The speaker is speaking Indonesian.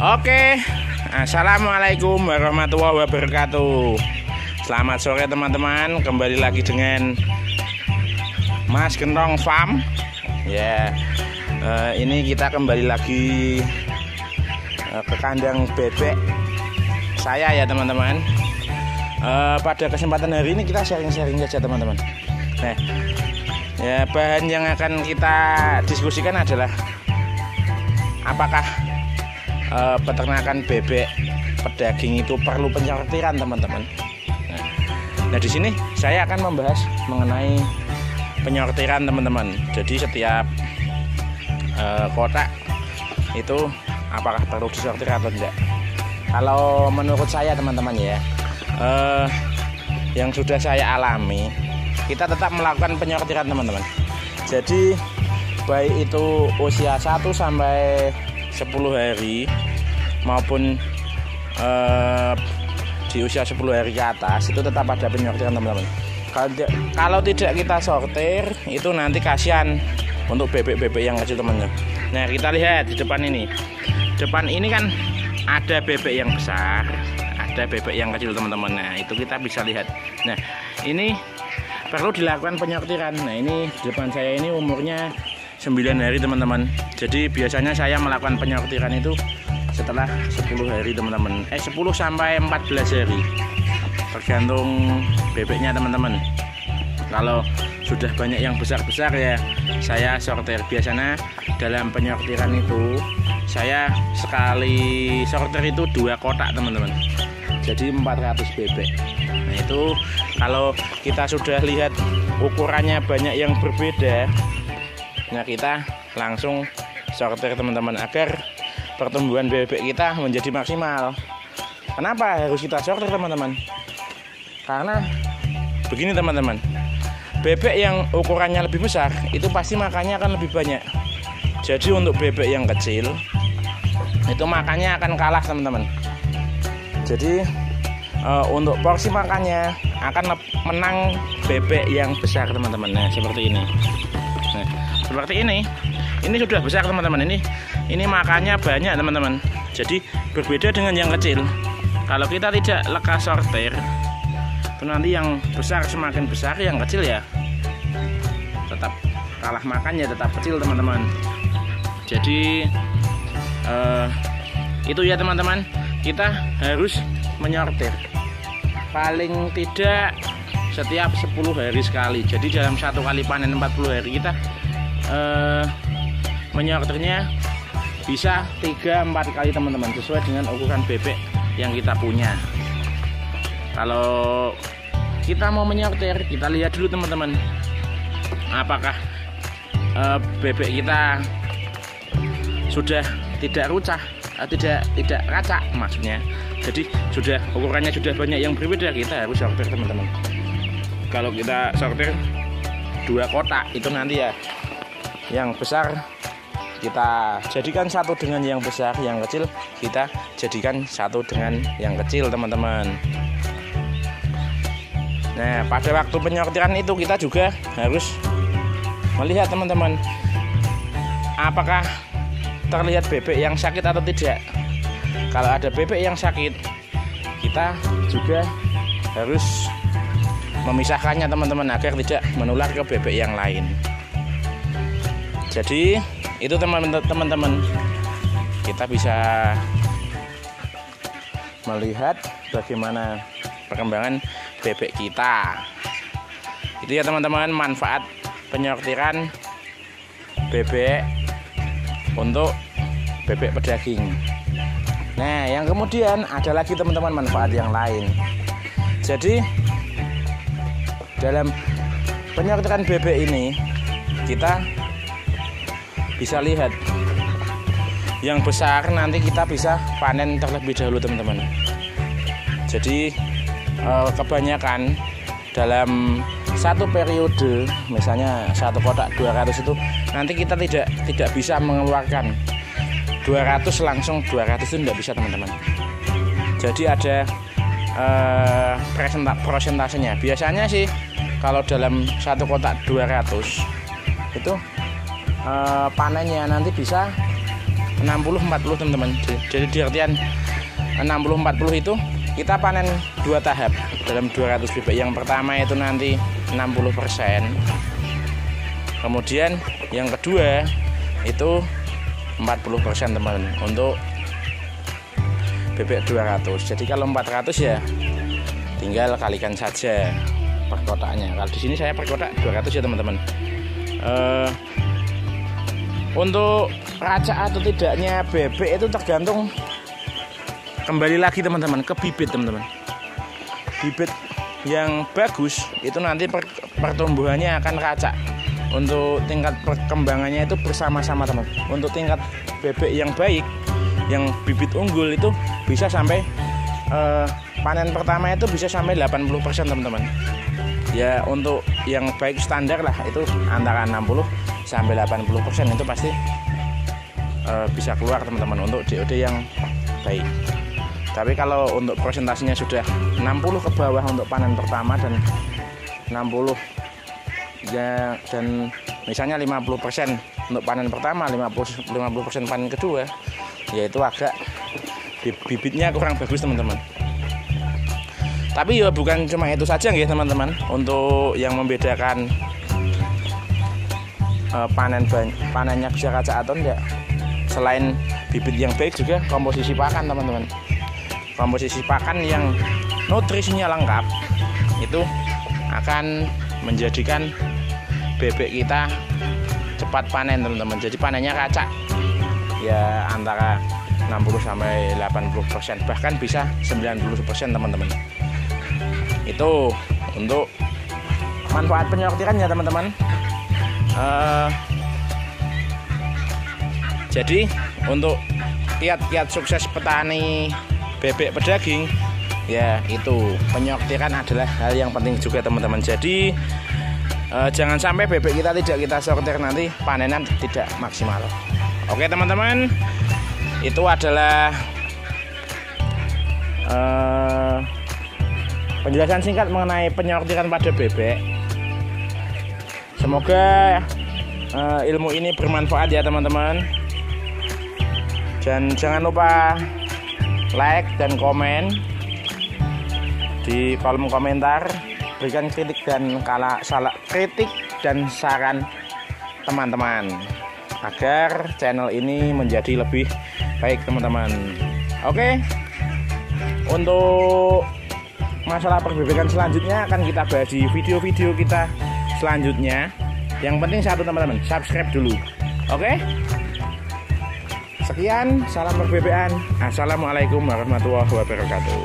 Oke, assalamualaikum warahmatullahi wabarakatuh. Selamat sore teman-teman, kembali lagi dengan Mas Gentong Farm. Ya, ini kita kembali lagi ke kandang bebek saya ya teman-teman. Pada kesempatan hari ini kita sharing-sharing saja teman-teman. Nah, ya bahan yang akan kita diskusikan adalah apakah peternakan bebek pedaging itu perlu penyortiran teman-teman. Nah, di sini saya akan membahas mengenai penyortiran teman-teman. Jadi setiap kotak itu apakah perlu disortir atau tidak? Kalau menurut saya teman-teman ya, yang sudah saya alami, kita tetap melakukan penyortiran teman-teman. Jadi baik itu usia 1 sampai 10 hari maupun di usia 10 hari ke atas itu tetap ada penyortiran teman-teman. Kalau tidak kita sortir itu nanti kasihan untuk bebek-bebek yang kecil teman-teman. Nah, kita lihat di depan ini. Depan ini kan ada bebek yang besar, ada bebek yang kecil teman-teman. Nah, itu kita bisa lihat. Nah, ini perlu dilakukan penyortiran. Nah, ini di depan saya ini umurnya 9 hari teman-teman. Jadi biasanya saya melakukan penyortiran itu setelah 10 hari teman-teman. 10 sampai 14 hari. Tergantung bebeknya teman-teman. Kalau sudah banyak yang besar-besar ya saya sortir. Biasanya dalam penyortiran itu saya sekali sortir itu 2 kotak teman-teman. Jadi 400 bebek. Nah, itu kalau kita sudah lihat ukurannya banyak yang berbeda, nah kita langsung sortir teman-teman agar pertumbuhan bebek kita menjadi maksimal. Kenapa harus kita sortir teman-teman? Karena begini teman-teman, bebek yang ukurannya lebih besar itu pasti makannya akan lebih banyak. Jadi untuk bebek yang kecil itu makannya akan kalah teman-teman. Jadi untuk porsi makannya akan menang bebek yang besar teman-teman. Nah, seperti ini. Nah, seperti ini sudah besar teman-teman. Ini makannya banyak teman-teman. Jadi berbeda dengan yang kecil. Kalau kita tidak lekas sortir itu nanti yang besar semakin besar, yang kecil ya tetap kalah makannya, tetap kecil teman-teman. Jadi itu ya teman-teman, kita harus menyortir paling tidak setiap 10 hari sekali. Jadi dalam satu kali panen 40 hari kita menyortirnya bisa 3-4 kali teman-teman, sesuai dengan ukuran bebek yang kita punya. Kalau kita mau menyortir, kita lihat dulu teman-teman, apakah bebek kita sudah tidak rucah, tidak racak maksudnya. Jadi sudah ukurannya sudah banyak yang berbeda, kita harus sortir teman-teman. Kalau kita sortir 2 kotak itu nanti ya yang besar kita jadikan satu dengan yang besar, yang kecil kita jadikan satu dengan yang kecil teman-teman. Nah, pada waktu penyortiran itu kita juga harus melihat teman-teman, apakah terlihat bebek yang sakit atau tidak. Kalau ada bebek yang sakit, kita juga harus memisahkannya teman-teman agar tidak menular ke bebek yang lain. Jadi itu teman-teman, kita bisa melihat bagaimana perkembangan bebek kita. Itu ya teman-teman, manfaat penyortiran bebek untuk bebek pedaging. Nah, yang kemudian ada lagi teman-teman manfaat yang lain. Jadi dalam penyortiran bebek ini kita bisa lihat yang besar nanti kita bisa panen terlebih dahulu teman-teman. Jadi kebanyakan dalam satu periode, misalnya satu kotak 200 itu nanti kita tidak bisa mengeluarkan 200 langsung 200 itu tidak bisa teman-teman. Jadi ada persentasenya. Biasanya sih kalau dalam satu kotak 200 itu panennya nanti bisa 60-40 teman-teman. Jadi di artian 60-40 itu kita panen 2 tahap dalam 200 bebek. Yang pertama itu nanti 60%. Kemudian yang kedua itu 40% teman-teman untuk bebek 200. Jadi kalau 400 ya tinggal kalikan saja perkotaknya. Kalau di sini saya perkotak 200 ya teman-teman. Untuk racak atau tidaknya bebek itu tergantung kembali lagi teman-teman ke bibit teman-teman. Bibit yang bagus itu nanti pertumbuhannya akan racak. Untuk tingkat perkembangannya itu bersama-sama teman. Untuk tingkat bebek yang baik, yang bibit unggul itu bisa sampai panen pertama itu bisa sampai 80% teman-teman. Ya untuk yang baik standar lah itu antara 60 sampai 80% itu pasti bisa keluar teman-teman untuk DOD yang baik. Tapi kalau untuk presentasinya sudah 60 ke bawah untuk panen pertama dan 60 ya, dan misalnya 50% untuk panen pertama, 50% panen kedua, yaitu agak bibitnya kurang bagus teman-teman. Tapi ya bukan cuma itu saja ya teman-teman. Untuk yang membedakan panennya bisa racak atau enggak, selain bibit yang baik juga komposisi pakan teman-teman. Komposisi pakan yang nutrisinya lengkap itu akan menjadikan bebek kita cepat panen teman-teman. Jadi panennya racak ya antara 60 sampai 80%, bahkan bisa 90% teman-teman. Itu untuk manfaat penyortirannya teman-teman. Jadi untuk kiat-kiat sukses petani bebek pedaging ya itu penyortiran adalah hal yang penting juga teman-teman. Jadi jangan sampai bebek kita tidak kita sortir nanti panenan tidak maksimal. Oke teman-teman, itu adalah penjelasan singkat mengenai penyortiran pada bebek. Semoga ilmu ini bermanfaat ya teman-teman. Dan jangan lupa like dan komen di kolom komentar. Berikan kritik dan saran teman-teman agar channel ini menjadi lebih baik teman-teman. Oke, untuk masalah perbebekan selanjutnya akan kita bahas di video-video kita selanjutnya. Yang penting satu teman-teman, subscribe dulu. Oke, sekian, salam perbebekan. Assalamualaikum warahmatullahi wabarakatuh.